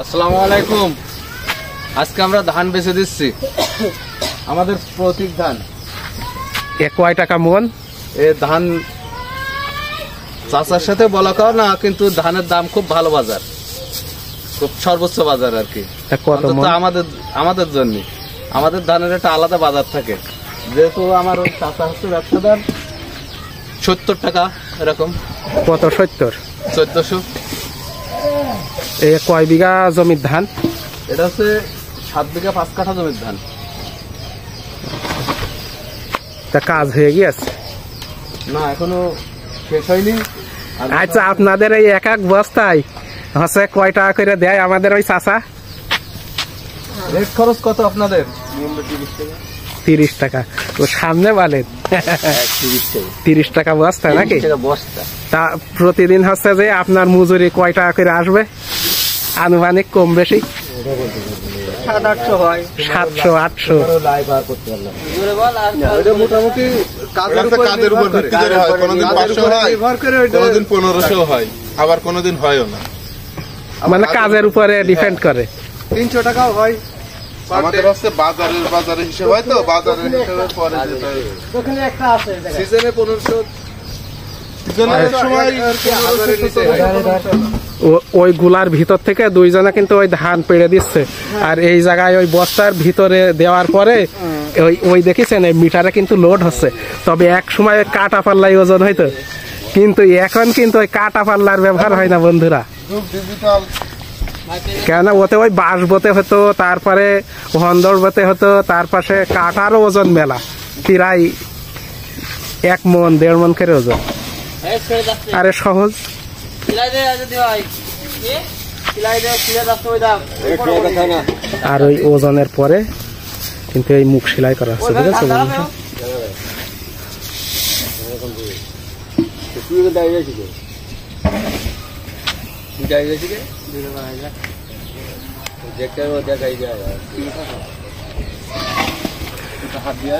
আসসালামু আলাইকুম। আজকে আমরা ধান বেচে দিচ্ছি, আমাদের প্রতীক ধান। কয় টাকা মন? এ ধান চাষার সাথে বলা কাও না, কিন্তু ধানের দাম খুব ভালো, বাজার খুব সর্বোচ্চ বাজার আর কি। আমাদের জন্য আমাদের ধানের একটা আলাদা বাজার থাকে, যেহেতু আমার ওই চাষা হচ্ছে ব্যবসাদার। 70 টাকা এরকম। কত? 70? 1400। কয় বিঘা জমির ধান? এটা হচ্ছে 7 বিঘা 5 কাঠা জমির ধান। তা কাজ হয়ে গিয়েছে? না, এখনো শেষ হয়নি। আচ্ছা, আপনাদের এই এক এক বস্তায় হচ্ছে কয় টাকা করে দেয় আমাদের ওই চাষা? রেট খরচ কত আপনাদের? 30 টাকা। ও সামনে বলেন 30 টাকা বস্তা নাকি? তা প্রতিদিন হচ্ছে যে আপনার মজুরি কয় টাকা করে আসবে আনুমানিক, কম বেশি? 700-800 হয়। 700-800? মোটামুটি কাজের উপর ভিত্তি করে হয়। কোনদিন 500 হয়, কোনদিন 1500 হয়, আবার কোনদিন হয়ও না। মানে কাজের উপরে ডিপেন্ড করে। 300 টাকাও হয়। আমাদের হচ্ছে বাজারের হিসাব হয়, তো বাজারের হিসাবে পরে ওখানে একটা আছে সিজনে 1500, সিজনের সময় ওই গুলার ভিতর থেকে দুইজনে কিন্তু ওই ধান পেড়ে দিচ্ছে, আর এই জায়গায় ওই বস্তার ভিতরে দেওয়ার পরে ওই দেখেছেন এই মিটারে কিন্তু লোড হচ্ছে। তবে এক সময় কাটা পাল্লাই ওজন হইতো, কিন্তু এখন কিন্তু ওই কাটা পাল্লার ব্যবহার হয় না বন্ধুরা। কেন ওতে ওই বাঁশ বতে হতো, তারপরে হন্দর বতে হতো, তার পাশে কাটারও ওজন মেলা, প্রায় 1 মন 1.5 মন করে ওজন। আরে সহজ। আর ওই ওজনের পরে কিন্তু এই মুখ সেলাই করা হচ্ছে, বুঝেছো? হাত দিয়ে